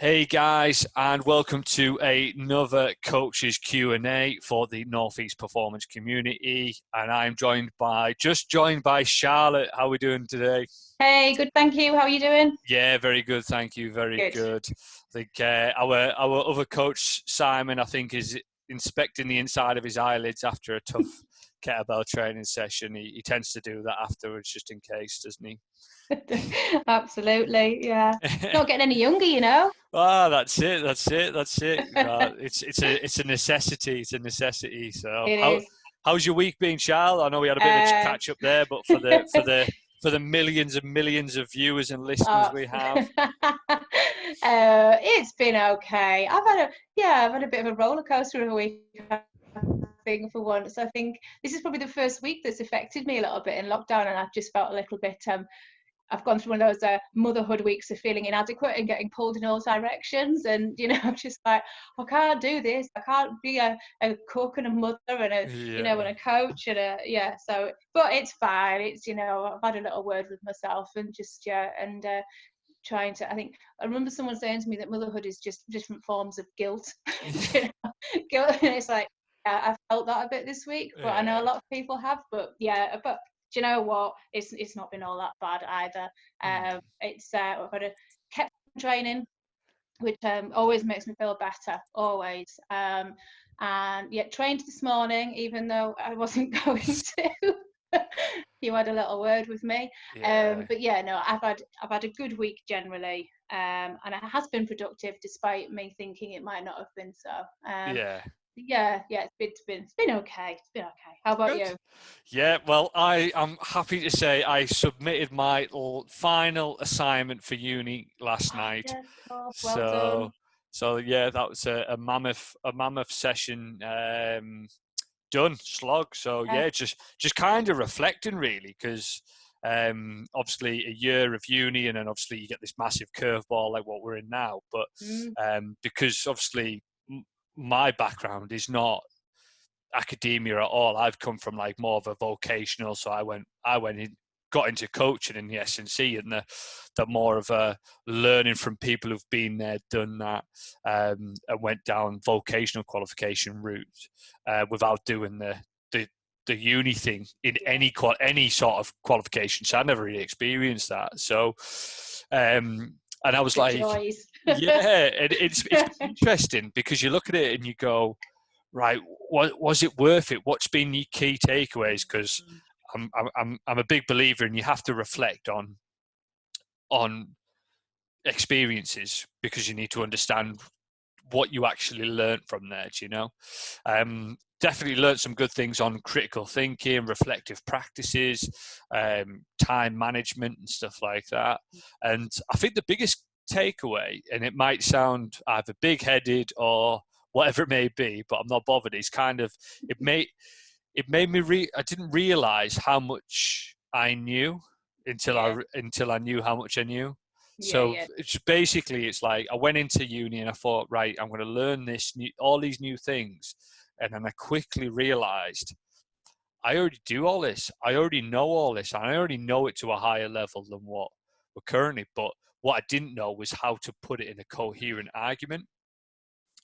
Hey guys, and welcome to another coaches Q&A for the Northeast Performance community. And I'm joined by Charlotte. How are we doing today? Hey, good, thank you. How are you doing? Yeah, very good, thank you. Very Good. good. I think our other coach Simon, I think, is inspecting the inside of his eyelids after a tough kettlebell training session. He tends to do that afterwards, just in case, doesn't he? Absolutely, yeah. Not getting any younger, you know. Ah, that's it. It's a necessity. It's a necessity. So It is. how's your week been, Charles? I know we had a bit of a Uh, catch up there, but for the millions and millions of viewers and listeners uh, we have. it's been okay. I've had a bit of a roller coaster of a week, I think, for once. I think this is probably the first week that's affected me a little bit in lockdown, and I've just felt a little bit I've gone through one of those motherhood weeks of feeling inadequate and getting pulled in all directions. And, I'm just like, I can't do this. I can't be a cook and a mother and and Yeah. a coach So, but it's fine. I've had a little word with myself and trying to, I remember someone saying to me that motherhood is just different forms of guilt. Guilt. And it's like, yeah, I felt that a bit this week, but I know a Yeah. lot of people have. But do you know what? It's not been all that bad either. I've had a kept training, which always makes me feel better, always. And yeah, trained this morning, even though I wasn't going to. You had a little word with me, Yeah. but yeah, no, I've had a good week generally, and it has been productive despite me thinking it might not have been so. Yeah. Yeah, it's been okay. It's been okay. How about Good. you? Yeah, well, I am happy to say I submitted my final assignment for uni last Oh, night. yes, of course. Well So, done. so yeah, that was a mammoth session done, slog. So Yeah. yeah, just kind of reflecting really, because obviously a year of uni, and then obviously you get this massive curveball like what we're in now. But Mm, because obviously my background is not academia at all. I've come from like more of a vocational, so I went in, got into coaching in the S&C, and the more of a learning from people who've been there, done that, and went down vocational qualification route without doing the uni thing in yeah. any sort of qualification. So I never really experienced that. So and I was The like, joys. yeah, it's been interesting because you look at it and you go, right, was it worth it? What's been your key takeaways? Because I'm a big believer, and you have to reflect on experiences because you need to understand what you actually learned from there. Do you know? Definitely learned some good things on critical thinking, reflective practices, time management, and stuff like that. And I think the biggest takeaway, and it might sound either big-headed or whatever it may be, but I'm not bothered. It's kind of it made me I didn't realize how much I knew Yeah, until I knew how much I knew. yeah, So yeah, it's like I went into uni and I thought, right, I'm going to learn all these new things, and then I quickly realized I already do all this. I already know all this, and I already know it to a higher level than what we're currently. But what I didn't know was how to put it in a coherent argument,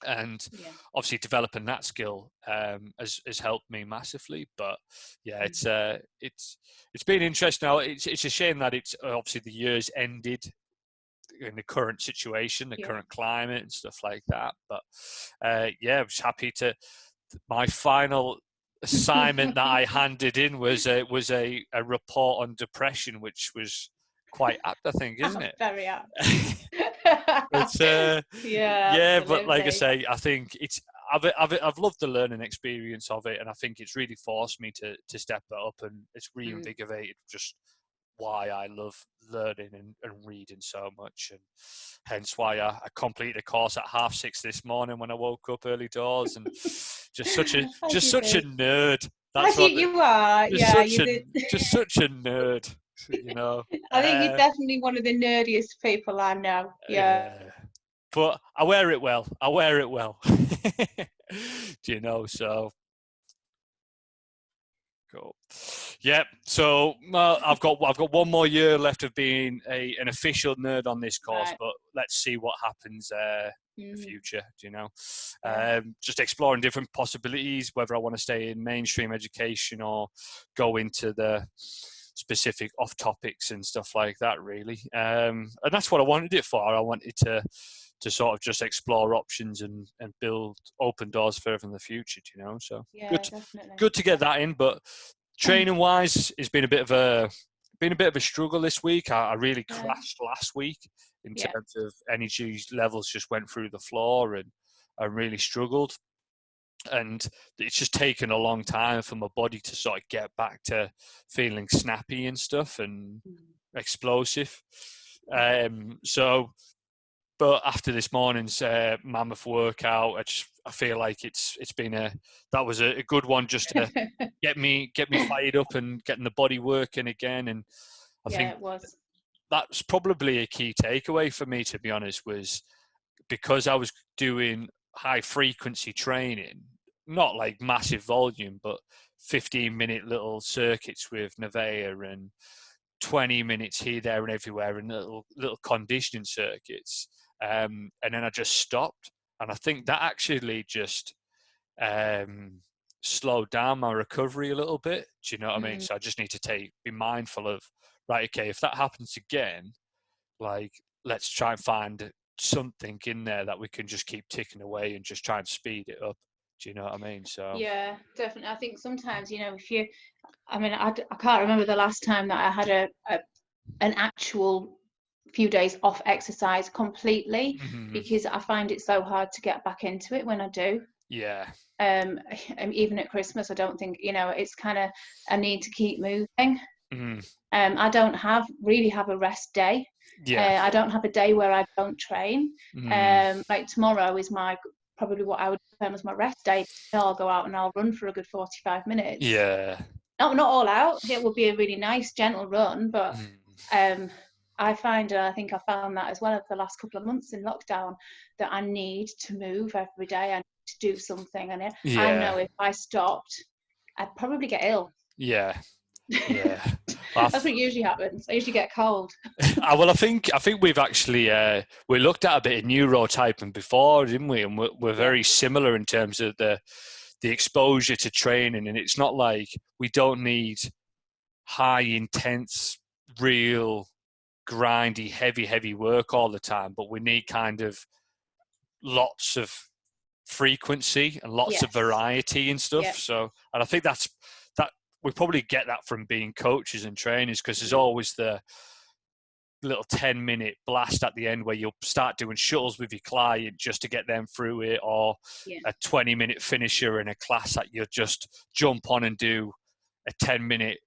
and yeah. obviously developing that skill has helped me massively. But yeah, Mm, it's been interesting. Now it's a shame that it's obviously the year's ended in the current situation, the yeah. current climate and stuff like that. But yeah, I was happy to. My final assignment that I handed in was a report on depression, which was quite apt, I think, isn't it? Very apt. But Yeah, yeah, but like I absolutely. say, I think I've loved the learning experience of it, and I think it's really forced me to step it up, and it's Mm. reinvigorated just why I love learning and reading so much, and hence why I completed a course at 6:30 this morning when I woke up early doors, and just such a As just you such a do. nerd. That's As you, what you are, just yeah, such you a did. just such a nerd, you know. I think you're definitely one of the nerdiest people I know. Yeah. Yeah. But I wear it well. I wear it well. Do you know? So Cool. Yeah. So I've got one more year left of being an official nerd on this course, Right. but let's see what happens in the future. Yeah. Just exploring different possibilities, whether I want to stay in mainstream education or go into the specific off topics and stuff like that. Really, and that's what I wanted it for. I wanted to sort of just explore options and build open doors further in the future, so Yeah, definitely. good to get that in. But training wise, it's been a bit of a struggle this week. I really crashed last week in terms of energy levels, just went through the floor, and I really struggled, and it's just taken a long time for my body to sort of get back to feeling snappy and stuff and explosive. But after this morning's mammoth workout, I feel like that was a good one, just to get me fired up and getting the body working again. And I think it was. that's probably a key takeaway for me, to be honest, was because I was doing high frequency training, not like massive volume, but 15-minute little circuits with Nevea and 20 minutes here, there, and everywhere, and little conditioning circuits. And then I just stopped. And I think that actually just slowed down my recovery a little bit. Do you know what I mean? So I just need to be mindful of, right, okay, if that happens again, like, let's try and find something in there that we can just keep ticking away and just try and speed it up. Do you know what I mean? So yeah, definitely. I think sometimes, I can't remember the last time that I had an actual few days off exercise completely, because I find it so hard to get back into it when I do. Yeah. Even at Christmas, I don't think, it's kind of, I need to keep moving. I don't really have a rest day. Yeah. I don't have a day where I don't train. Like tomorrow is probably what I would term as my rest day. I'll go out and I'll run for a good 45 minutes. Yeah. Not all out. It will be a really nice, gentle run, but I find, and I think I found that as well over the last couple of months in lockdown, that I need to move every day. I need to do something, and I know if I stopped, I'd probably get ill. Yeah. Yeah. That's what usually happens. I usually get cold. Well, I think we've actually we looked at a bit of neurotyping before, didn't we? And we're very similar in terms of the exposure to training. And it's not like we don't need high intense, real grindy, heavy work all the time, but we need kind of lots of frequency and lots of variety and stuff. So, and I think that we probably get that from being coaches and trainers, because there's always the little 10-minute blast at the end where you'll start doing shuttles with your client just to get them through it, or a 20-minute finisher in a class that you'll just jump on and do a 10-minute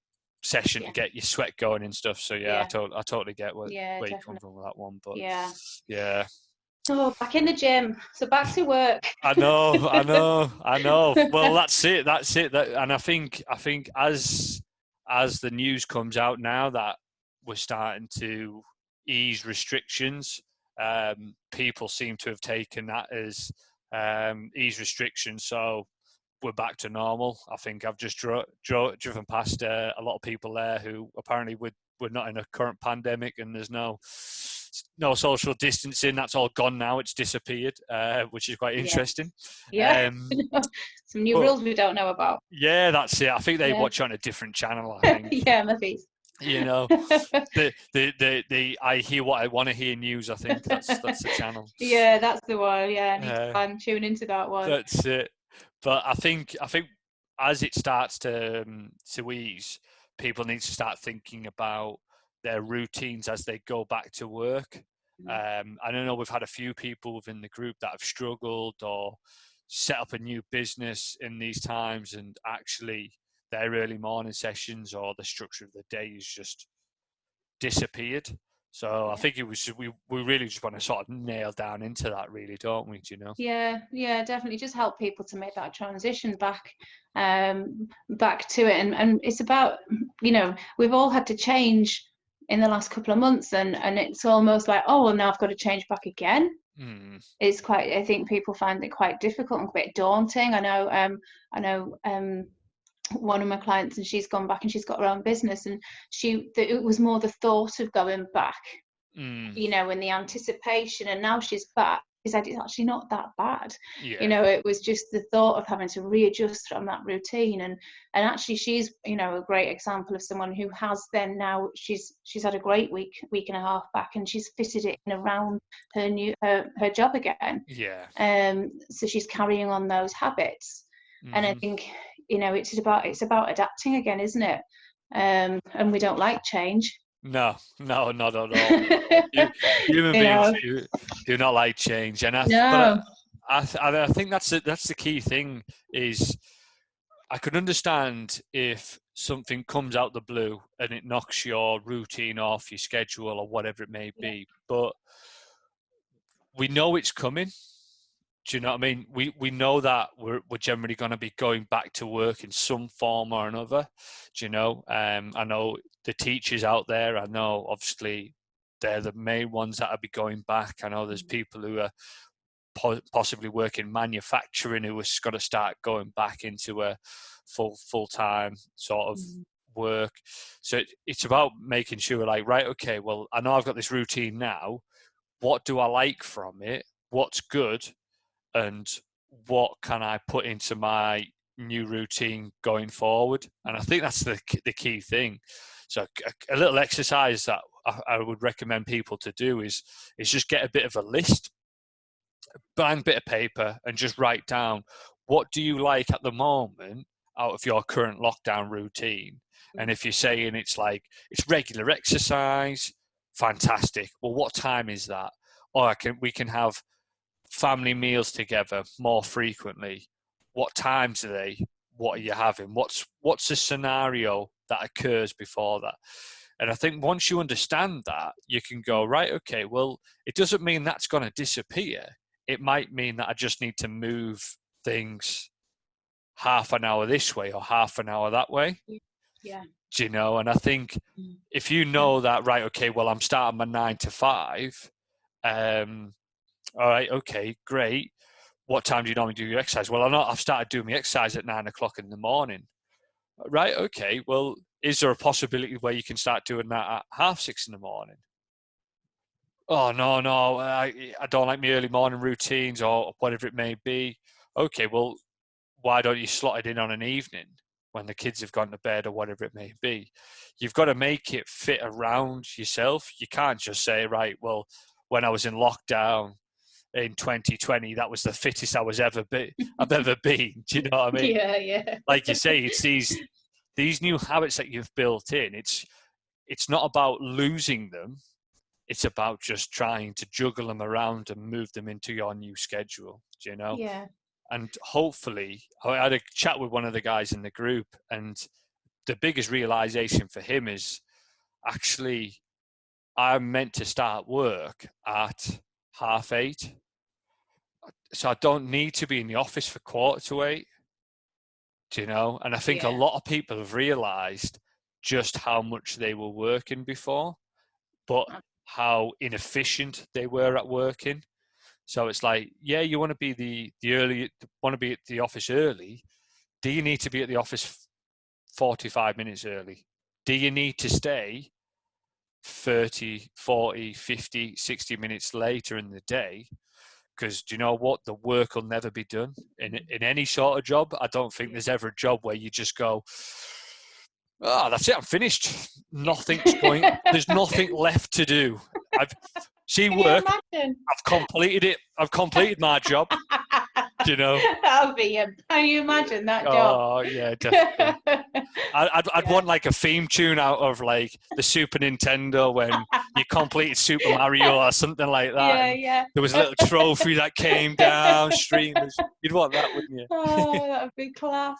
session to get your sweat going and stuff. So I totally get where you come from with that one. But yeah. Oh, back in the gym. So back to work. I know. Well, that's it. And I think as the news comes out now that we're starting to ease restrictions, people seem to have taken that as ease restrictions. So we're back to normal. I think I've just driven past a lot of people there who apparently we're not in a current pandemic, and there's no social distancing. That's all gone now. It's disappeared, which is quite interesting. Some new rules we don't know about. Yeah, that's it. I think they watch on a different channel, I think. Maybe. The I hear what I want to hear news. I think that's the channel. Yeah, that's the one. Yeah, I need to tune into that one. That's it. But I think as it starts to ease, people need to start thinking about their routines as they go back to work. I know we've had a few people within the group that have struggled or set up a new business in these times, and actually their early morning sessions or the structure of the day has just disappeared. So I think we really just want to sort of nail down into that, really, don't we? Yeah, definitely. Just help people to make that transition back to it, and it's about, we've all had to change in the last couple of months, and it's almost like, oh well, now I've got to change back again. It's quite, I think people find it quite difficult and quite daunting. I know one of my clients, and she's gone back and she's got her own business, and it was more the thought of going back, you know, and the anticipation, and now she's back. She said it's actually not that bad. Yeah. You know, it was just the thought of having to readjust from that routine, and actually she's, you know, a great example of someone who has then now she's had a great week and a half back, and she's fitted it in around her new her job again. Yeah. So she's carrying on those habits. And I Mhm. think, you know, it's about adapting again, isn't it? And we don't like change. No, not at all. Human You beings know, do not like change, and no. I think that's the key thing. Is I could understand if something comes out the blue and it knocks your routine off, your schedule, or whatever it may Yeah. be, but we know it's coming. Do you know what I mean? We know that we're generally going to be going back to work in some form or another. Do you know? I know the teachers out there. I know obviously they're the main ones that will be going back. I know there's people who are possibly working manufacturing who is going to start going back into a full time sort of work. So it's about making sure, like, right, okay, well, I know I've got this routine now. What do I like from it? What's good? And what can I put into my new routine going forward? And I think that's the key thing. So a little exercise that I would recommend people to do is just get a bit of a list, blank bit of paper, and just write down, what do you like at the moment out of your current lockdown routine? And if you're saying it's regular exercise, fantastic. Well, what time is that? Or we can have family meals together more frequently. What times are they? What are you having? What's the scenario that occurs before that? And I think once you understand that, you can go, right, okay, well, it doesn't mean that's going to disappear. It might mean that I just need to move things half an hour this way or half an hour that way. Yeah. Do you know? And I think if you know that, right, okay, well, I'm starting my 9 to 5. All right, okay, great. What time do you normally do your exercise? Well, I've started doing my exercise at 9 o'clock in the morning. Right, okay, well, is there a possibility where you can start doing that at 6:30 in the morning? Oh, no, I don't like my early morning routines or whatever it may be. Okay, well, why don't you slot it in on an evening when the kids have gone to bed or whatever it may be? You've got to make it fit around yourself. You can't just say, right, well, when I was in lockdown in 2020, that was the fittest I've ever been. Do you know what I mean? Yeah. Like you say, it's these new habits that you've built in. It's not about losing them. It's about just trying to juggle them around and move them into your new schedule. Do you know? Yeah. And hopefully, I had a chat with one of the guys in the group, and the biggest realization for him is actually I'm meant to start work at 8:30. So I don't need to be in the office for 7:45. Do you know? And I think a lot of people have realized just how much they were working before, but how inefficient they were at working. So it's like, yeah, you want to be want to be at the office early. Do you need to be at the office 45 minutes early? Do you need to stay 30, 40, 50, 60 minutes later in the day? Because do you know what? The work will never be done in any sort of job. I don't think there's ever a job where you just go, oh, that's it, I'm finished. Nothing's going. There's nothing left to do. I've seen work. I've completed it. I've completed my job. Do you know? That'll be can you imagine that job? Oh yeah, definitely. I'd want like a theme tune out of like the Super Nintendo when you completed Super Mario or something like that. Yeah. There was a little trophy that came down, streamers. You'd want that, wouldn't you? Oh, that would be class.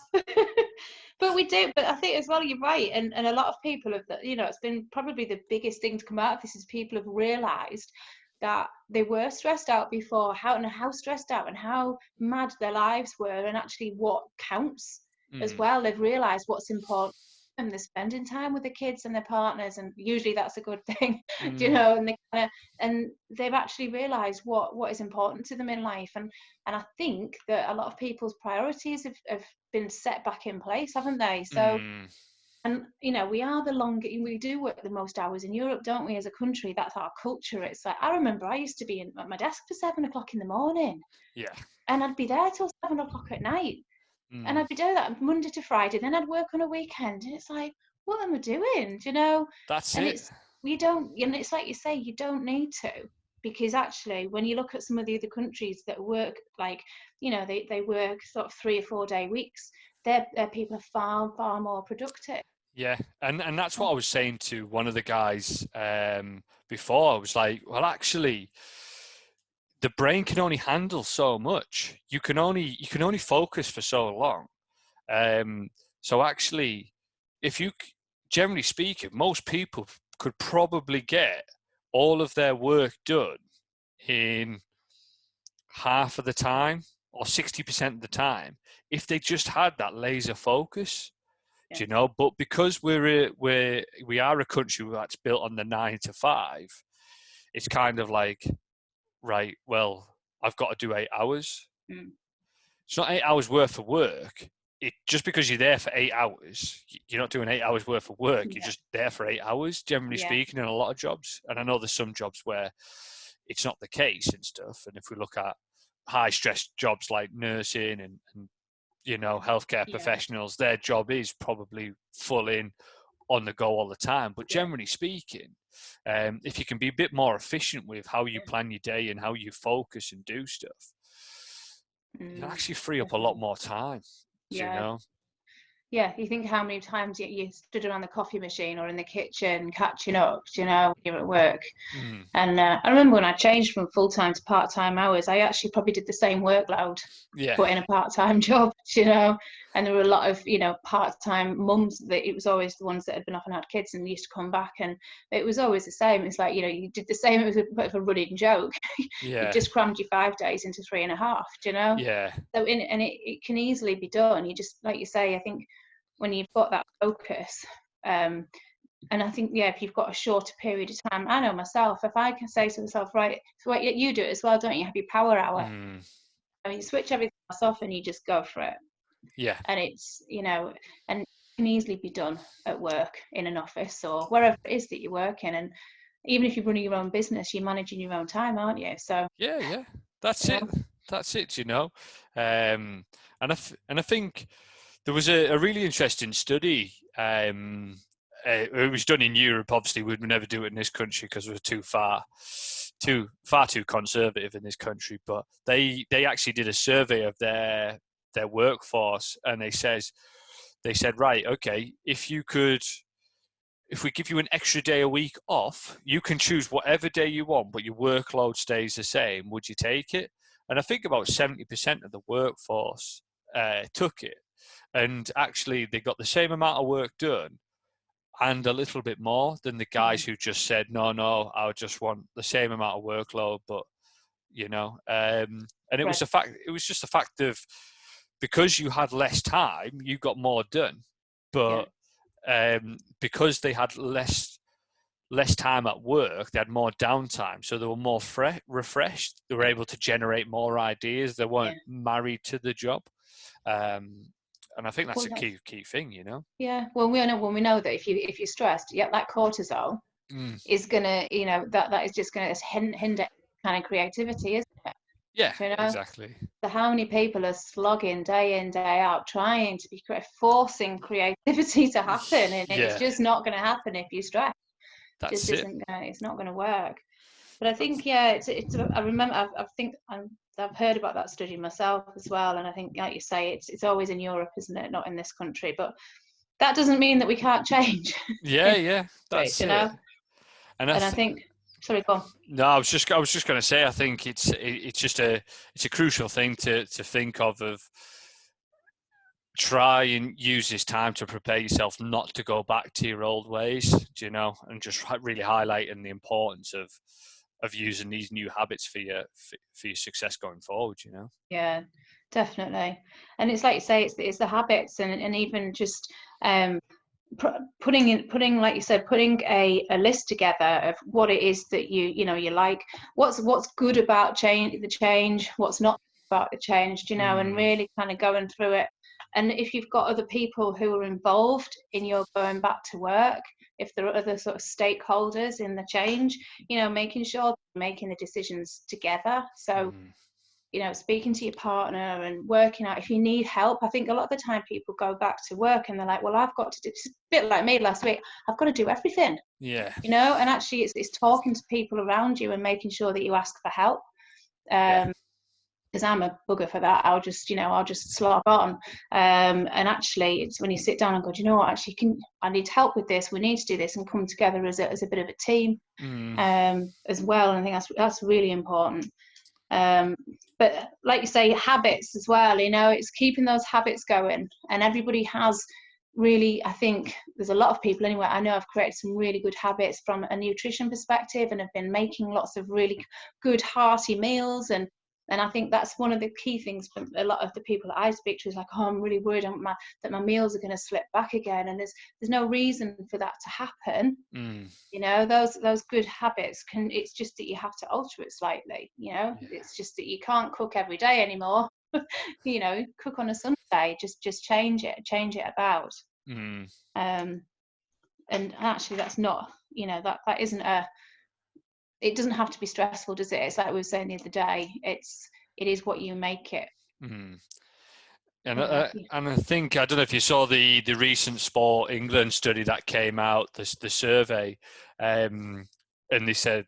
But we do. But I think as well, you're right. And a lot of people have, you know, it's been probably the biggest thing to come out of this is people have realised that they were stressed out before, how stressed out and how mad their lives were, and actually what counts as well. They've realised what's important them, they're spending time with the kids and their partners, and usually that's a good thing. Do you Mm. know, and and they've actually realized what is important to them in life. And I think that a lot of people's priorities have been set back in place, haven't they? So, Mm. and we do work the most hours in Europe, don't we, as a country? That's our culture. It's like, I remember I used to be at my desk for 7 o'clock in the morning, Yeah. and I'd be there till 7 o'clock at night, and Mm. I'd be doing that Monday to Friday. Then I'd work on a weekend, and it's like, what am I doing? Do you know? That's And it. it's it's like you say, you don't need to, because actually, when you look at some of the other countries that work like, they work sort of 3 or 4 day weeks, their people are far more productive. Yeah, and that's what I was saying to one of the guys before. I was like, well, actually, the brain can only handle so much. You can only focus for so long. So actually, if you, generally speaking, most people could probably get all of their work done in half of the time or 60% of the time if they just had that laser focus. Yeah. Do you know? But because we are a country that's built on the 9 to 5, it's kind of like, right, well, I've got to do 8 hours. Mm. It's not 8 hours worth of work. Just because you're there for 8 hours, you're not doing 8 hours worth of work. You're just there for 8 hours, generally Yeah. speaking, in a lot of jobs. And I know there's some jobs where it's not the case and stuff. And if we look at high stress jobs like nursing and healthcare professionals, their job is probably full in, on the go all the time. But generally speaking, if you can be a bit more efficient with how you plan your day and how you focus and do stuff, you actually free up a lot more time. Do you Yeah. know? Yeah, you think how many times you stood around the coffee machine or in the kitchen catching up, when you're at work. Mm. And I remember when I changed from full-time to part-time hours, I actually probably did the same workload, Yeah. but in a part-time job, and there were a lot of, part-time mums that it was always the ones that had been off and had kids and used to come back, and it was always the same. It's like, you did the same. It was a bit of a running joke. You Yeah. just crammed your 5 days into 3.5, Yeah. So it can easily be done. You just, like you say, I think when you've got that focus, and I think, if you've got a shorter period of time, I know myself, if I can say to myself, right, so what you do it as well, don't you? Have your power hour. Mm. You switch everything else off and you just go for it. Yeah. And it's, and it can easily be done at work, in an office or wherever it is that you're working. And even if you're running your own business, you're managing your own time, aren't you? So Yeah. That's it. That's it. And I think there was a really interesting study. It was done in Europe. Obviously, we'd never do it in this country because we're far too conservative in this country. But they actually did a survey of their workforce, and they said, right, okay, if we give you an extra day a week off, you can choose whatever day you want, but your workload stays the same. Would you take it? And I think about 70% of the workforce took it. And actually, they got the same amount of work done and a little bit more than the guys who just said, no, I just want the same amount of workload, but, and it was just a fact of, because you had less time, you got more done. But because they had less time at work, they had more downtime, so they were more refreshed. They were able to generate more ideas. They weren't married to the job, and I think that's a key thing, Yeah, well, we know that if you're stressed, that cortisol is gonna, that is just gonna hinder kind of creativity, isn't it? Yeah, exactly. So how many people are slogging day in, day out, trying to be forcing creativity to happen, and it's just not going to happen if you're stressed. That's it. It's not going to work. But I think, it's I remember, I've heard about that study myself as well, and I think, like you say, it's always in Europe, isn't it? Not in this country, but that doesn't mean that we can't change. Yeah, that's it. And I think. Sorry, go on. No, I was just going to say, I think it's a crucial thing to think of try and use this time to prepare yourself not to go back to your old ways, and just really highlighting the importance of using these new habits for your success going forward, Yeah, definitely. And it's like you say, it's the habits, and even just putting like you said, putting a list together of what it is that you like, what's good about the change, what's not about the change, and really kind of going through it. And if you've got other people who are involved in your going back to work, if there are other sort of stakeholders in the change, making sure they're making the decisions together. So speaking to your partner and working out if you need help. I think a lot of the time people go back to work and they're like, well, I've got to do, it's a bit like me last week, I've got to do everything. Yeah. And actually it's talking to people around you and making sure that you ask for help. Because I'm a bugger for that. I'll just slog on. And actually it's when you sit down and go, do you know what, actually I need help with this, we need to do this, and come together as a bit of a team as well. And I think that's really important. But like you say, habits as well, it's keeping those habits going. And everybody has really, I think there's a lot of people anyway, I know have created some really good habits from a nutrition perspective and have been making lots of really good hearty meals. And I think that's one of the key things for a lot of the people that I speak to, is like, oh, I'm really worried that my meals are going to slip back again. And there's no reason for that to happen. Those good habits it's just that you have to alter it slightly. It's just that you can't cook every day anymore. Cook on a Sunday, just change it about. And actually that's not, that isn't it doesn't have to be stressful, does it? It's like we were saying the other day, it is what you make it. And I think, I don't know if you saw the recent Sport England study that came out, the survey, and they said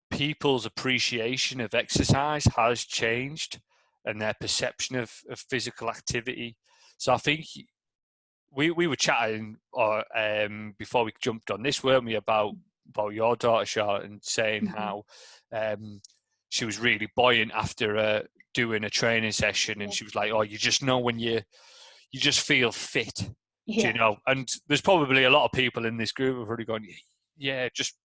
people's appreciation of exercise has changed and their perception of physical activity. So I think we were chatting before we jumped on this, weren't we, about your daughter, Charlotte, and saying how she was really buoyant after doing a training session, and she was like, oh, you just know when you just feel fit, and there's probably a lot of people in this group who are already going, just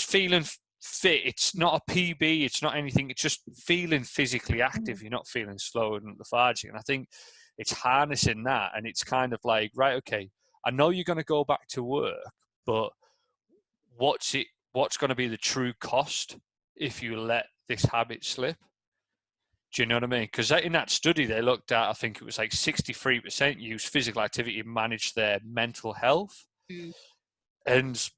feeling fit. It's not a PB, it's not anything, it's just feeling physically active. You're not feeling slow and lethargic. And I think it's harnessing that, and it's kind of like, right, okay, I know you're going to go back to work, but what's going to be the true cost if you let this habit slip? Do you know what I mean? Because in that study they looked at, I think it was like 63% use physical activity to manage their mental health. And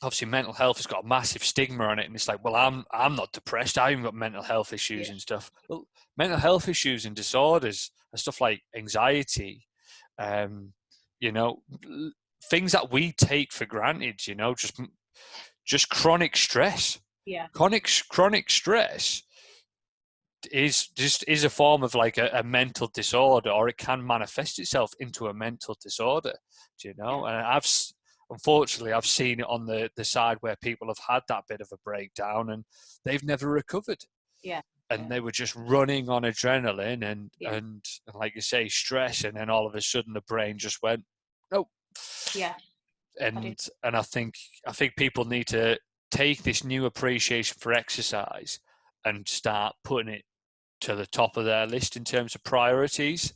obviously mental health has got a massive stigma on it, and it's like, well, I'm not depressed, I haven't got mental health issues and stuff. Well, mental health issues and disorders are stuff like anxiety, things that we take for granted, just chronic stress. Chronic stress is a form of like a mental disorder, or it can manifest itself into a mental disorder, and unfortunately I've seen it on the side where people have had that bit of a breakdown and they've never recovered. They were just running on adrenaline and like you say, stress, and then all of a sudden the brain just went nope. And I think people need to take this new appreciation for exercise and start putting it to the top of their list in terms of priorities.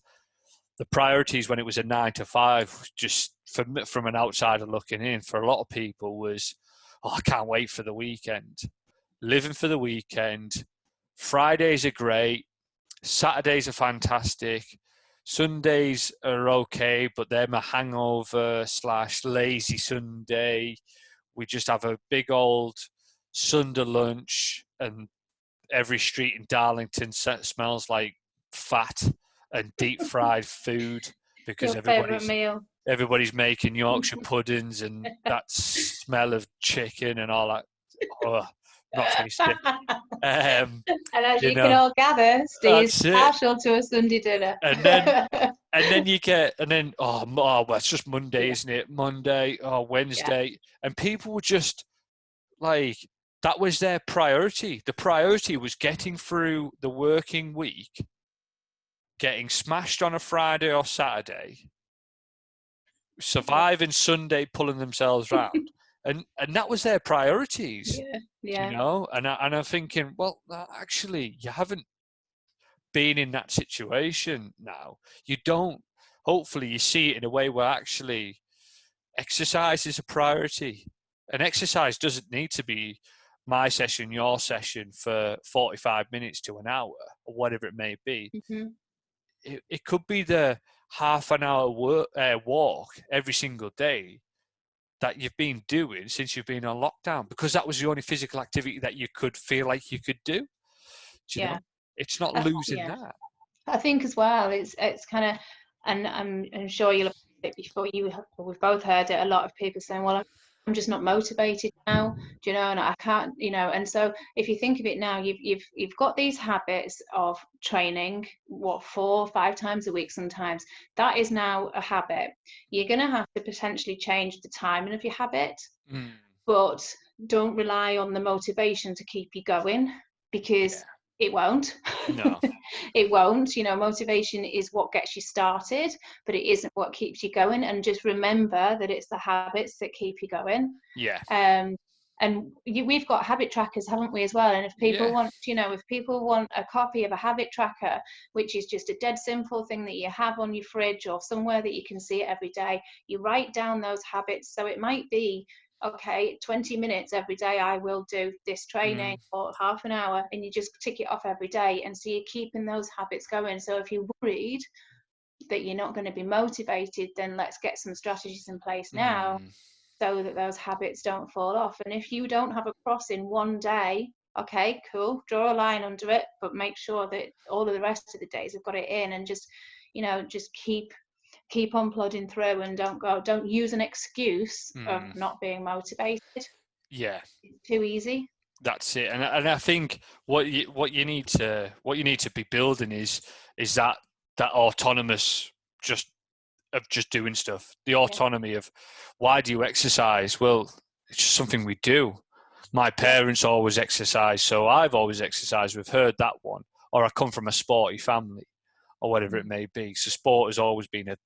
The priorities when it was a 9 to 5, just from an outsider looking in, for a lot of people was, oh, I can't wait for the weekend. Living for the weekend. Fridays are great. Saturdays are fantastic. Sundays are okay, but they're my hangover / lazy Sunday. We just have a big old Sunday lunch, and every street in Darlington smells like fat and deep fried food because everybody's making Yorkshire puddings, and that smell of chicken and all that. Oh, not tasty. And as you can all gather, Steve's partial to a Sunday dinner. And then well, it's just Monday, isn't it? Monday, Wednesday, and people were just like, that was their priority. The priority was getting through the working week, getting smashed on a Friday or Saturday, surviving Sunday, pulling themselves round. And that was their priorities, And I'm thinking, well, actually, you haven't been in that situation now. You don't, hopefully you see it in a way where actually exercise is a priority. And exercise doesn't need to be my session, your session for 45 minutes to an hour or whatever it may be. Mm-hmm. It could be the half an hour walk every single day that you've been doing since you've been on lockdown, because that was the only physical activity that you could feel like you could do. Do you know? It's not losing that. I think as well, it's kind of, and I'm sure you'll have heard it before. We've both heard it. A lot of people saying, "Well, I'm just not motivated now," do you know? And I can't, you know. And so, if you think of it now, you've got these habits of training, 4 or 5 times a week sometimes. That is now a habit. You're going to have to potentially change the timing of your habit, but don't rely on the motivation to keep you going, because it won't. No. It won't. You know, motivation is what gets you started, but it isn't what keeps you going. And just remember that it's the habits that keep you going. Yeah. And we've got habit trackers, haven't we, as well? And if people want, you know, if people want a copy of a habit tracker, which is just a dead simple thing that you have on your fridge or somewhere that you can see it every day, you write down those habits. So it might be, okay, 20 minutes every day I will do this training, or half an hour, and you just tick it off every day. And so you're keeping those habits going. So if you're worried that you're not going to be motivated, then let's get some strategies in place now so that those habits don't fall off. And if you don't have a cross in one day, okay, cool, draw a line under it, but make sure that all of the rest of the days have got it in, and just, you know, just keep on plodding through, and don't use an excuse of not being motivated. Yeah, it's too easy. That's it. And I think what you need to be building is that autonomous of just doing stuff, the autonomy of, why do you exercise? Well, it's just something we do. My parents always exercise, so I've always exercised. We've heard that one. Or I come from a sporty family, or whatever it may be. So sport has always been a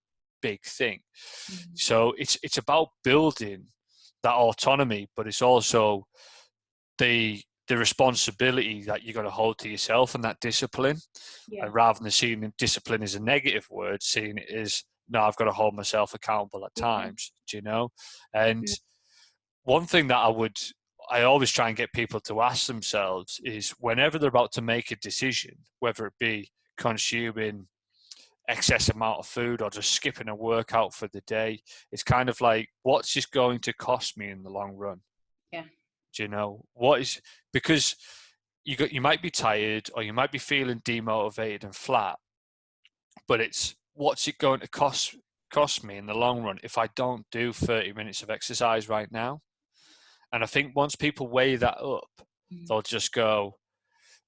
big thing. So it's about building that autonomy, but it's also the responsibility that you're going to hold to yourself, and that discipline. And rather than seeing discipline as a negative word, seeing it as, no, I've got to hold myself accountable at times, do you know? And one thing that I always try and get people to ask themselves is, whenever they're about to make a decision, whether it be consuming excess amount of food or just skipping a workout for the day, it's kind of like, what's this going to cost me in the long run? Do you know? Because you might be tired, or you might be feeling demotivated and flat, but it's, what's it going to cost me in the long run if I don't do 30 minutes of exercise right now? And I think once people weigh that up, they'll just go,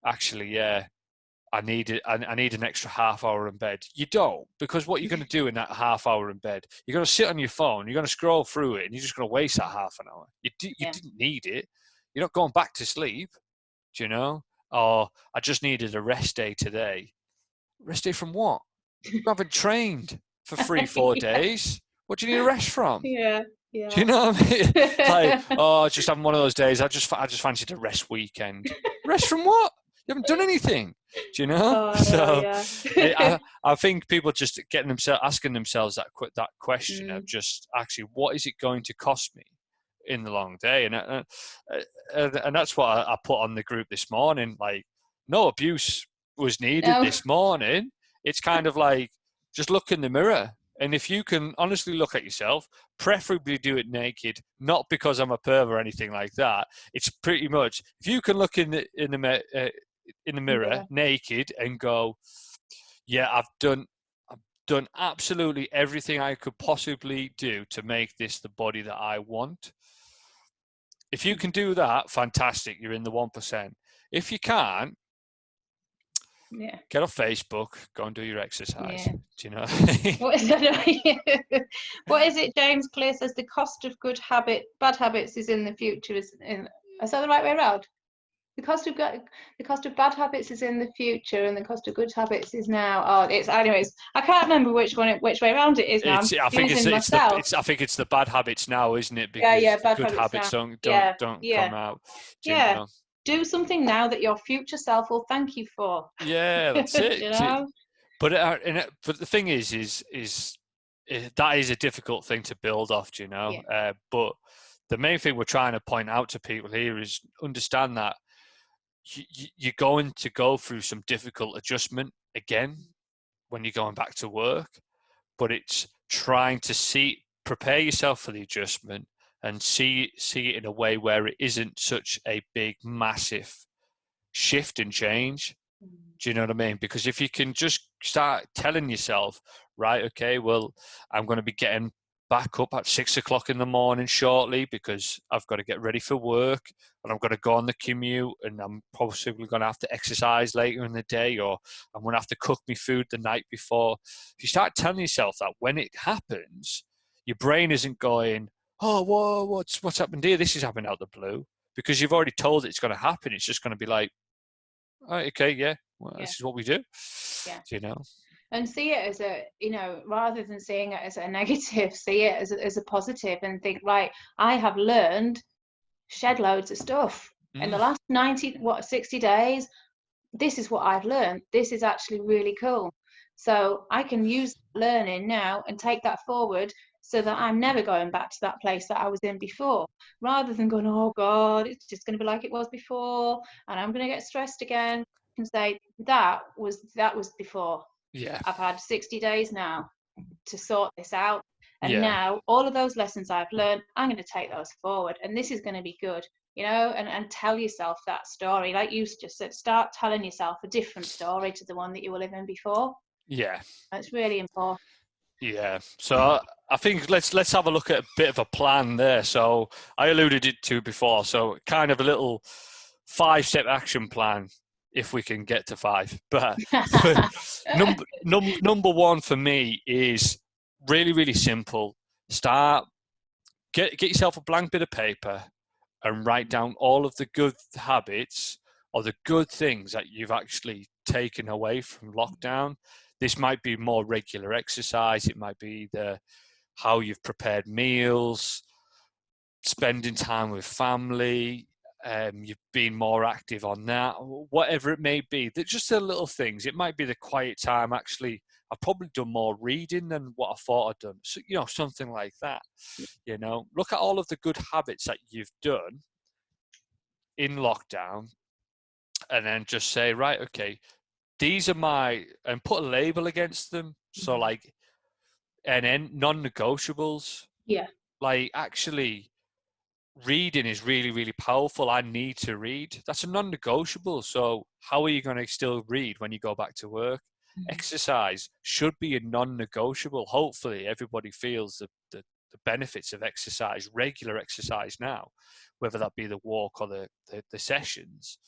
actually, I need an extra half hour in bed. You don't, because what you're going to do in that half hour in bed, you're going to sit on your phone, you're going to scroll through it, and you're just going to waste that half an hour. You didn't need it. You're not going back to sleep, do you know? Or, I just needed a rest day today. Rest day from what? You haven't trained for 3-4 days. What do you need a rest from? Do you know what I mean? Like, just having one of those days. I just fancied a rest weekend. Rest from what? You haven't done anything. Do you know? I think people just asking themselves that question of just, actually, what is it going to cost me in the long day? And that's what I put on the group this morning. Like, no abuse was needed this morning. It's kind of like, just look in the mirror. And if you can honestly look at yourself, preferably do it naked, not because I'm a perv or anything like that. It's pretty much, if you can look in the mirror naked and go, I've done absolutely everything I could possibly do to make this the body that I want. If you can do that, fantastic, you're in the 1%. If you can't, get off Facebook, go and do your exercise. Do you know? What is it? James Clear says the cost of bad habits is in the future. Is that the right way around? The cost of bad habits is in the future, and the cost of good habits is now. Anyways, I can't remember which way around it is now. I think it's the bad habits now, isn't it? Because bad good habits don't come out. Do you know? Do something now that your future self will thank you for. Yeah, that's it. You know? But but the thing is that is a difficult thing to build off, you know. Yeah. But the main thing we're trying to point out to people here is understand that you're going to go through some difficult adjustment again when you're going back to work, but it's trying to prepare yourself for the adjustment and see it in a way where it isn't such a big, massive shift and change. Do you know what I mean? Because if you can just start telling yourself, right, okay, well, I'm going to be getting back up at 6 o'clock in the morning shortly because I've got to get ready for work and I'm going to go on the commute and I'm possibly going to have to exercise later in the day, or I'm going to have to cook me food the night before. If you start telling yourself that, when it happens, your brain isn't going, oh, whoa, what's happened here? This is happening out of the blue, because you've already told it it's going to happen. It's just going to be like, oh, okay, yeah, well, Yeah. this is what we do. Yeah. You know? And see it as a, you know, rather than seeing it as a negative, see it as a positive and think, right, I have learned shed loads of stuff in the last 60 days. This is what I've learned. This is actually really cool. So I can use learning now and take that forward so that I'm never going back to that place that I was in before, rather than going, oh God, it's just going to be like it was before and I'm going to get stressed again. I can say that was before. Yeah. I've had 60 days now to sort this out. And Yeah. now all of those lessons I've learned, I'm going to take those forward. And this is going to be good, you know, and tell yourself that story. Like you just said, start telling yourself a different story to the one that you were living before. Yeah. That's really important. Yeah. So I think let's have a look at a bit of a plan there. So I alluded it to before. So kind of a little 5-step action plan, if we can get to 5. But number 1 for me is really, really simple. Get yourself a blank bit of paper and write down all of the good habits or the good things that you've actually taken away from lockdown. This might be more regular exercise. It might be how you've prepared meals, spending time with family. You've been more active on that, whatever it may be. They're just the little things. It might be the quiet time. Actually, I've probably done more reading than what I thought I'd done. So, you know, something like that. You know, look at all of the good habits that you've done in lockdown, and then just say, right, okay, these are and put a label against them. So like, and then non-negotiables. Yeah. Like, actually, reading is really, really powerful. I need to read. That's a non-negotiable. So how are you going to still read when you go back to work? Exercise should be a non-negotiable. Hopefully everybody feels the benefits of exercise, regular exercise now, whether that be the walk or the sessions.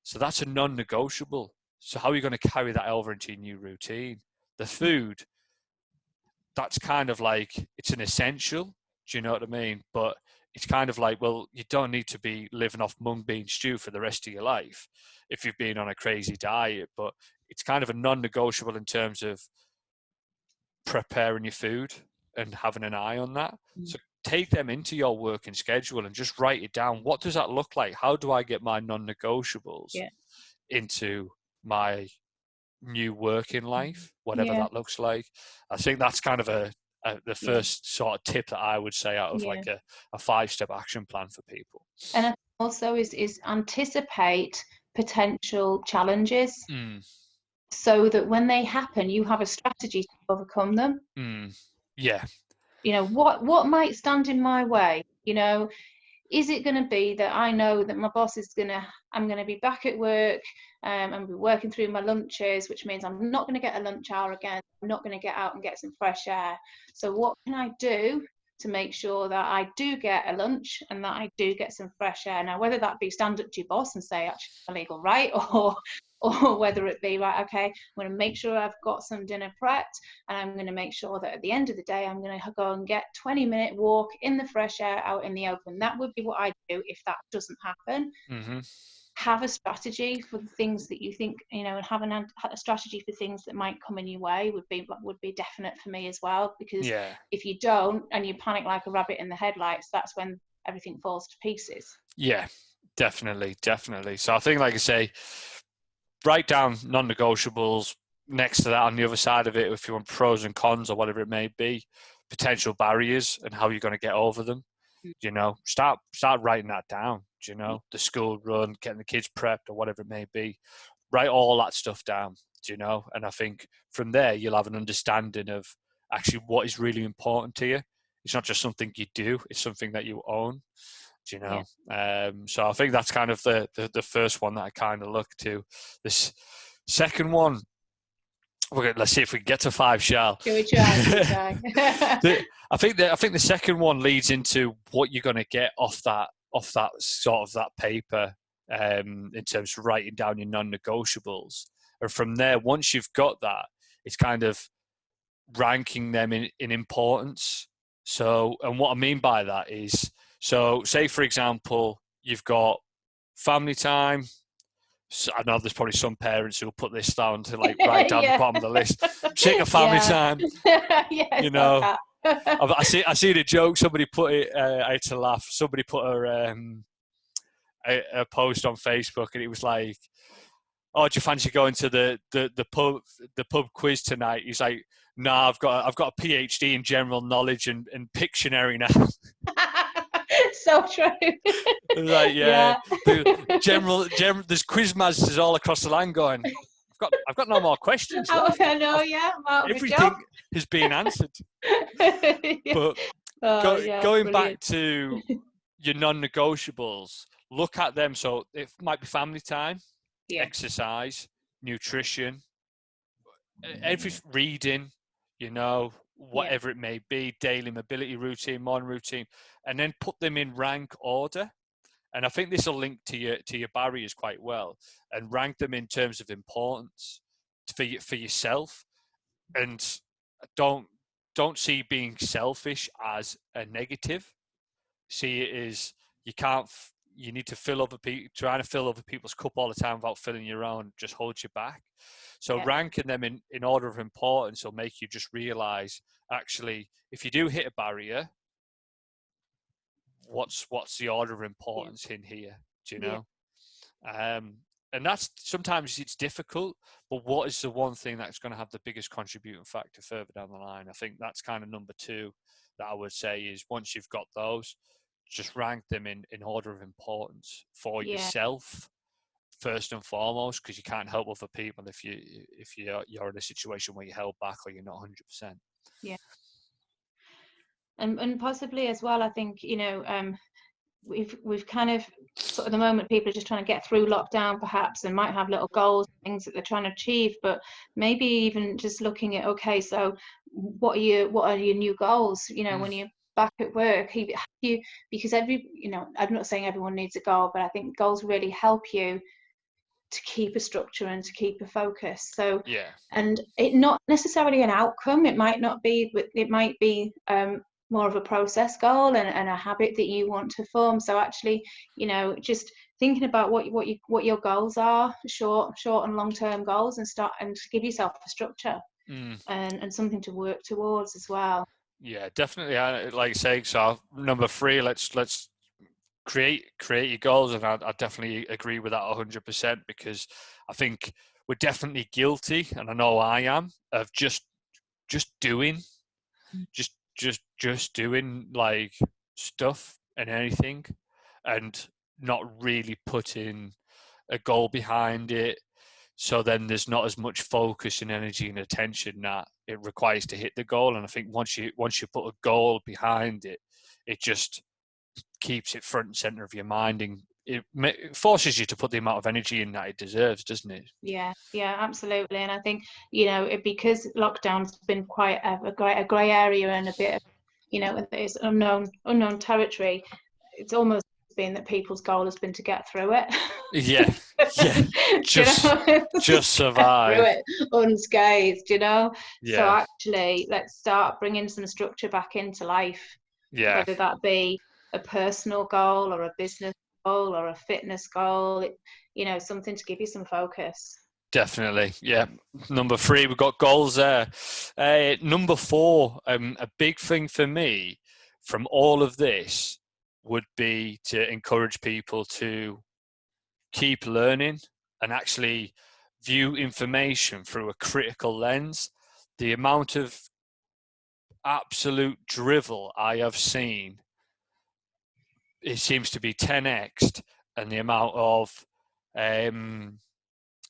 So that's a non-negotiable. So how are you going to carry that over into your new routine? The food, that's kind of like, it's an essential. Do you know what I mean? But it's kind of like, well, you don't need to be living off mung bean stew for the rest of your life if you've been on a crazy diet. But it's kind of a non-negotiable in terms of preparing your food and having an eye on that. So take them into your working schedule and just write it down. What does that look like? How do I get my non-negotiables into my new working life, whatever that looks like? I think that's kind of the first sort of tip that I would say out of like a 5-step action plan for people. And also is anticipate potential challenges so that when they happen, you have a strategy to overcome them. Yeah. You know, what might stand in my way? You know, is it going to be that I know that my boss I'm going to be back at work and be working through my lunches, which means I'm not going to get a lunch hour again. I'm not going to get out and get some fresh air. So what can I do to make sure that I do get a lunch and that I do get some fresh air? Now, whether that be stand up to your boss and say, actually, I'm legal, right? Or whether it be, right, okay, I'm going to make sure I've got some dinner prepped, and I'm going to make sure that at the end of the day, I'm going to go and get 20-minute walk in the fresh air out in the open. That would be what I do if that doesn't happen. Have a strategy for the things that you think, you know, and have a strategy for things that might come in your way would be definite for me as well. Because if you don't and you panic like a rabbit in the headlights, that's when everything falls to pieces. Yeah, definitely. So I think, like I say, write down non-negotiables, next to that, on the other side of it, if you want pros and cons or whatever it may be, potential barriers and how you're going to get over them. Start writing that down. The school run, getting the kids prepped or whatever it may be. Write all that stuff down. And I think from there you'll have an understanding of actually what is really important to you. It's not just something you do; it's something that you own. So I think that's kind of the first one that I kind of look to. This second one, let's see if we can get to 5, Shall. Shall we try? I think the second one leads into what you're going to get off that sort of that paper, in terms of writing down your non-negotiables. And from there, once you've got that, it's kind of ranking them in importance. So, and what I mean by that is, so say for example, you've got family time. So I know there's probably some parents who will put this down to write down the bottom of the list. Sick of family time. I see the joke. Somebody put it. I had to laugh. Somebody put a post on Facebook, and it was like, "Oh, do you fancy going to the pub quiz tonight?" He's like, "No, I've got a PhD in general knowledge and Pictionary now." So true. Like, yeah. The general. There's quiz masters all across the land going, I've got no more questions left. I know, everything has been answered. But going back to your non-negotiables, look at them. So it might be family time, exercise, nutrition, reading, whatever it may be, daily mobility routine, morning routine, and then put them in rank order. And I think this will link to your barriers quite well, and rank them in terms of importance for yourself. And don't see being selfish as a negative. See it as you need to trying to fill other people's cup all the time without filling your own just holds you back. So ranking them in order of importance will make you just realize, actually, if you do hit a barrier, what's the order of importance in here? Do you know? And that's, sometimes it's difficult, but what is the one thing that's going to have the biggest contributing factor further down the line? I think that's kind of number 2 that I would say is, once you've got those, just rank them in order of importance for yourself first and foremost, because you can't help other people if you're in a situation where you're held back or you're not 100%. Yeah. And possibly as well, I think, we've kind of, sort of, the moment people are just trying to get through lockdown perhaps, and might have little goals, things that they're trying to achieve, but maybe even just looking at, okay, so what are your new goals, when you're back at work, because I'm not saying everyone needs a goal, but I think goals really help you to keep a structure and to keep a focus. So and it not necessarily an outcome, it might be more of a process goal and a habit that you want to form. So actually, just thinking about what your goals are, short and long-term goals, and give yourself a structure and something to work towards as well. Yeah, definitely. Like I say, so number 3, let's create your goals, and I definitely agree with that 100%, because I think we're definitely guilty, and I know I am, of just doing like stuff and anything, and not really putting a goal behind it. So then there's not as much focus and energy and attention that it requires to hit the goal. And I think once you put a goal behind it, it just keeps it front and center of your mind, and it forces you to put the amount of energy in that it deserves, doesn't it? Yeah, absolutely. And I think, because lockdown's been quite a grey area and a bit of, it's unknown territory, it's almost been that people's goal has been to get through it. Just survive through it unscathed, So actually, let's start bringing some structure back into life, whether that be a personal goal or a business goal or a fitness goal, something to give you some focus. Definitely. Yeah. Number 3, we've got goals there. Number 4, a big thing for me from all of this would be to encourage people to keep learning and actually view information through a critical lens. The amount of absolute drivel I have seen, it seems to be 10x'd, and the amount of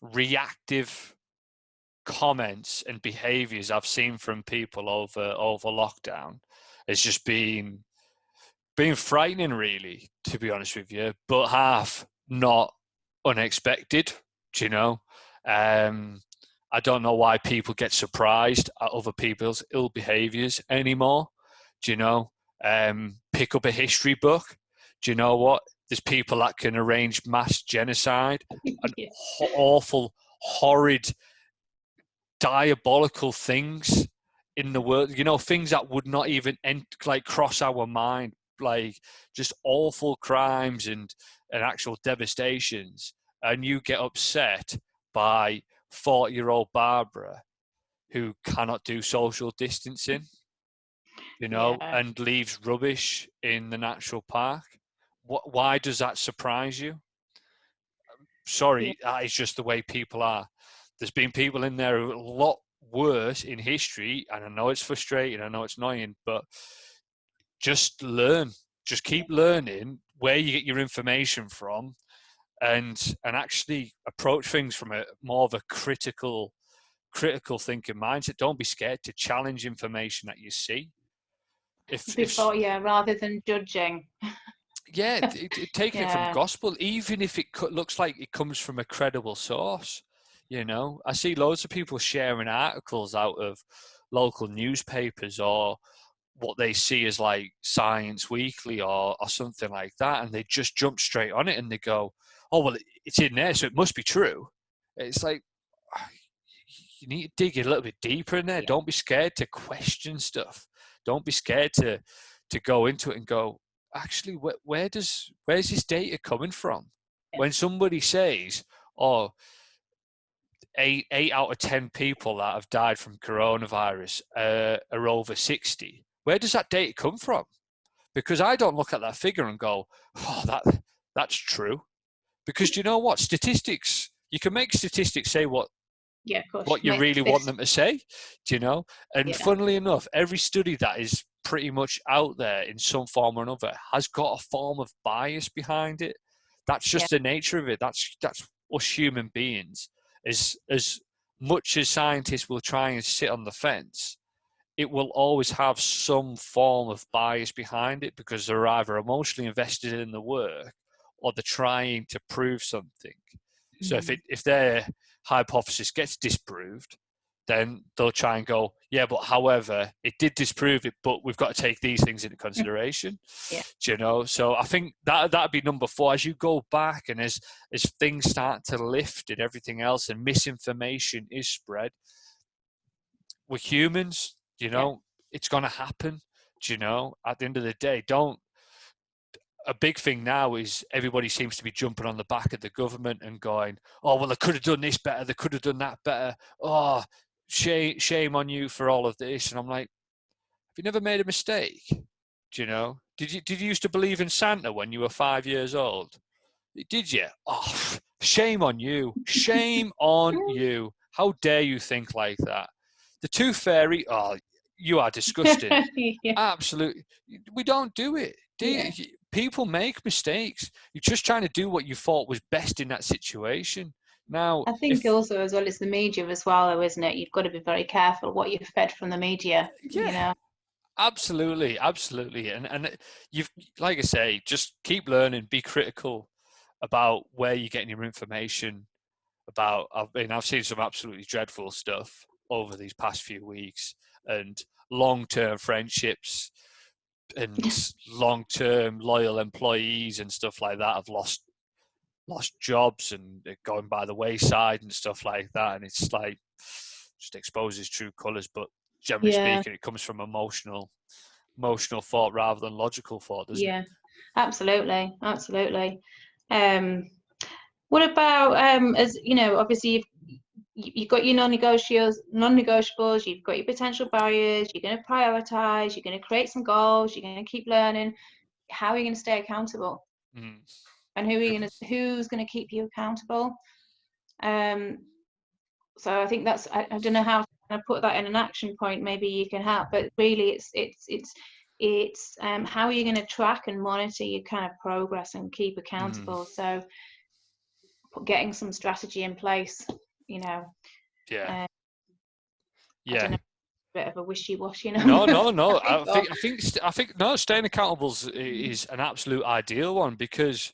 reactive comments and behaviors I've seen from people over lockdown has just been frightening, really, to be honest with you, but half not unexpected. Do you know? I don't know why people get surprised at other people's ill behaviors anymore. Do you know? Pick up a history book. Do you know what? There's people that can arrange mass genocide and Yeah. awful, horrid, diabolical things in the world. You know, things that would not even cross our mind, like just awful crimes and actual devastations. And you get upset by 40-year-old Barbara who cannot do social distancing, you know, Yeah. and leaves rubbish in the natural park. Why does that surprise you? Sorry, that is just the way people are. There's been people in there who are a lot worse in history, and I know it's frustrating, I know it's annoying, but just learn. Just keep learning where you get your information from, and actually approach things from a more of a critical thinking mindset. Don't be scared to challenge information that you see. Before, yeah, rather than judging. Yeah, taking it from Yeah. gospel, even if it looks like it comes from a credible source. You know, I see loads of people sharing articles out of local newspapers or what they see as like Science Weekly or something like that, and they just jump straight on it and they go, "Oh well, it's in there, so it must be true." It's like, you need to dig a little bit deeper in there. Yeah. Don't be scared to question stuff. Don't be scared to go into it and go, actually, where's this data coming from? When somebody says, "Oh, eight out of 10 people that have died from coronavirus are over 60," where does that data come from? Because I don't look at that figure and go, "Oh, that's true." Because do you know what? Statistics, you can make statistics say what Yeah, of course. you really want them to say, do you know? And Yeah. funnily enough, every study that is pretty much out there in some form or another has got a form of bias behind it. That's Yeah. just the nature of it. That's us human beings. As much as scientists will try and sit on the fence, it will always have some form of bias behind it because they're either emotionally invested in the work or they're trying to prove something. So if their hypothesis gets disproved, then they'll try and go, yeah, but however, it did disprove it, but we've got to take these things into consideration. Yeah. Do you know? So I think that'd be number 4. As you go back and as things start to lift and everything else and misinformation is spread, we're humans, you know, it's going to happen. Do you know? At the end of the day, a big thing now is everybody seems to be jumping on the back of the government and going, "Oh, well, they could have done this better. They could have done that better. Oh, shame on you for all of this." And I'm like, have you never made a mistake? Do you know? Did you used to believe in Santa when you were 5 years old? Did you? Oh, shame on you. Shame on you. How dare you think like that? The Tooth Fairy, oh, you are disgusting. Yeah. Absolutely. We don't do it. Yeah. People make mistakes. You're just trying to do what you thought was best in that situation. Now, I think also as well as the media as well, though, isn't it? You've got to be very careful what you're fed from the media, you yeah, know. absolutely, absolutely. And you've, like I say, just keep learning, be critical about where you're getting your information about. I've seen some absolutely dreadful stuff over these past few weeks, and long-term friendships and long-term loyal employees and stuff like that have lost jobs and going by the wayside and stuff like that. And it's like, just exposes true colours. But generally Yeah. speaking, it comes from emotional thought rather than logical thought, doesn't it? Yeah. Absolutely. Absolutely. What about as you know, obviously you've got your non-negotiables, you've got your potential barriers, you're going to prioritize, you're going to create some goals, you're going to keep learning. How are you going to stay accountable? Mm. And who's going to keep you accountable? so I think that's, I don't know how to put that in an action point. Maybe you can help, but really it's how are you going to track and monitor your kind of progress and keep accountable. So getting some strategy in place, you know. Yeah. I don't Yeah. know, a bit of a wishy-washy No, number. no, no. Or, I think no. Staying accountable is an absolute ideal one, because,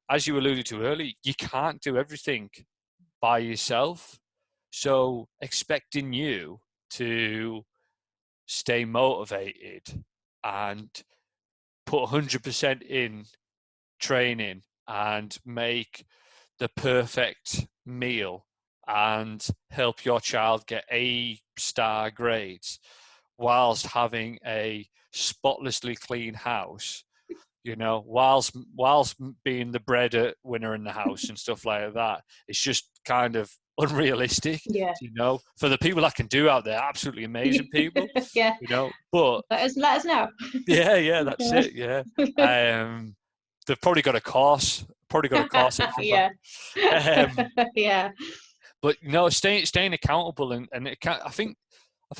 as you alluded to earlier, you can't do everything by yourself. So expecting you to stay motivated and put 100% in training and make the perfect meal and help your child get A-star grades whilst having a spotlessly clean house, whilst being the bread winner in the house and stuff like that, it's just kind of unrealistic. yeah. For the people that can do out there, absolutely amazing people. Yeah. But Let us know. yeah, that's it. Yeah. They've probably got a course it for Yeah. that. Yeah. But staying accountable, and I think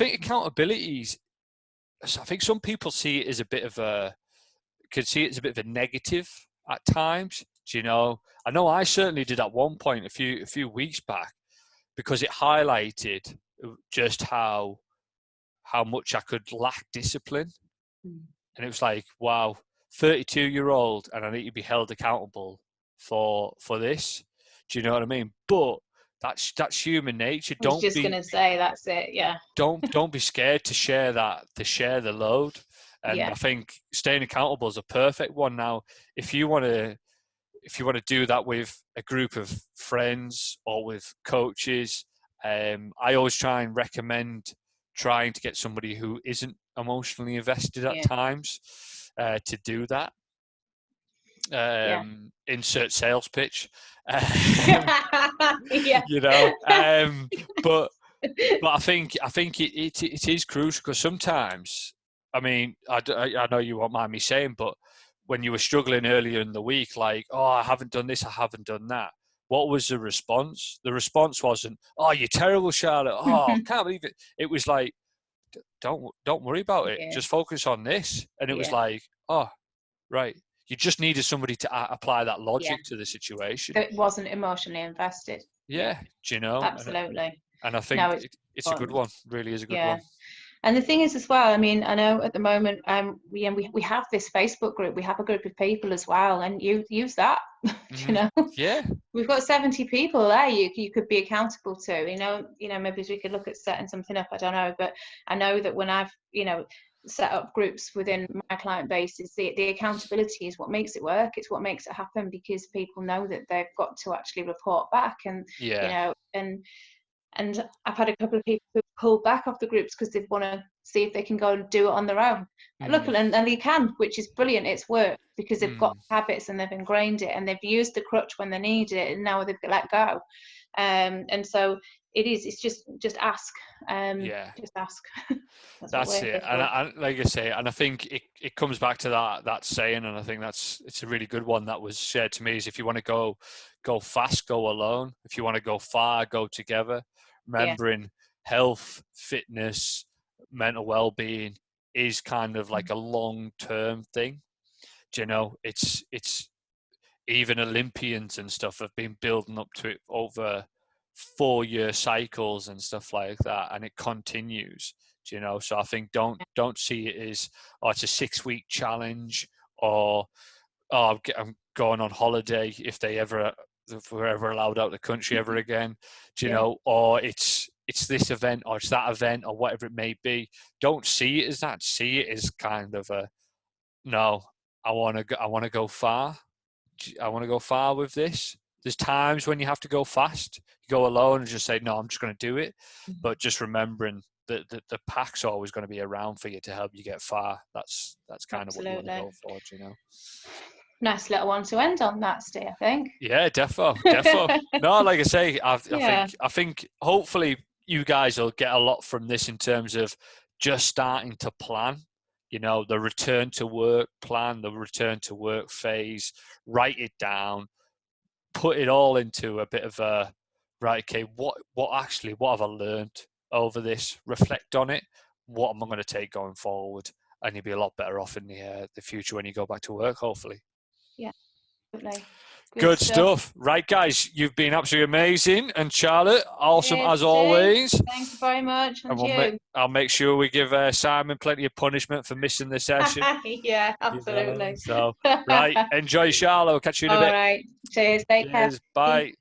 accountability is, I think some people see it as a bit of a negative at times. I know I certainly did at one point a few weeks back, because it highlighted just how much I could lack discipline. And it was like, wow, 32-year-old, and I need to be held accountable for this. Do you know what I mean? But that's human nature. I was just gonna say that's it. Yeah. Don't be scared to share the load. And Yeah. I think staying accountable is a perfect one. Now, if you want to do that with a group of friends or with coaches, I always try and recommend trying to get somebody who isn't emotionally invested at Yeah. times to do that. Yeah. Insert sales pitch. Yeah. But I think it is crucial, because sometimes, I mean, I know you won't mind me saying, but when you were struggling earlier in the week, like, oh, I haven't done this, I haven't done that, what was the response? The response wasn't, oh, you're terrible, Charlotte. Oh, I can't believe it. It was like, don't worry about it. Yeah. Just focus on this. And it was Yeah. like, oh, right. You just needed somebody to apply that Yeah. logic to the situation. That wasn't emotionally invested. Yeah. Yeah, do you know? Absolutely. And I No, think it's it's a good important. one. Really is a good Yeah. one. And the thing is as well, I mean, I know at the moment, we have this Facebook group, we have a group of people as well, and you use that, you know. Yeah. We've got 70 people there you could be accountable to, maybe we could look at setting something up, I don't know, but I know that when I've, set up groups within my client base, is the accountability is what makes it work. It's what makes it happen, because people know that they've got to actually report back, and, Yeah. and I've had a couple of people who pulled back off the groups because they want to see if they can go and do it on their own. Look, and they can, which is brilliant. It's worked because they've got habits and they've ingrained it, and they've used the crutch when they need it, and now they've let go. And so it's just ask. Yeah. Just ask. That's it. And like I say, and I think it comes back to that saying, and I think it's a really good one that was shared to me, is if you want to go fast, go alone. If you want to go far, go together. Remembering health, fitness, mental well-being is kind of like a long-term thing. Do you know, it's even Olympians and stuff have been building up to it over 4-year cycles and stuff like that, and it continues. So I think don't see it as, oh, it's a 6-week challenge, or oh, I'm going on holiday if we're ever allowed out of the country ever again. Or it's this event, or it's that event, or whatever it may be. Don't see it as that. See it as kind of a, no, I want to go far. I want to go far with this. There's times when you have to go fast. You go alone and just say, no, I'm just going to do it. But just remembering that the pack's always going to be around for you to help you get far. That's kind of what you want to go for, Nice little one to end on, that, Ste, I think. Yeah, defo. No, like I say, I think hopefully you guys will get a lot from this in terms of just starting to plan. The return to work plan, the return to work phase, write it down, put it all into a bit of a right, okay, what have I learned over this? Reflect on it. What am I going to take going forward? And you'll be a lot better off in the future when you go back to work, hopefully. Yeah, absolutely. Good stuff. Right, guys, you've been absolutely amazing. And Charlotte, awesome as always. Thank you very much. And I'll make sure we give Simon plenty of punishment for missing the session. Yeah, absolutely. So, right, enjoy, Charlotte. We'll catch you in a bit. All right. Cheers. Take care. Bye.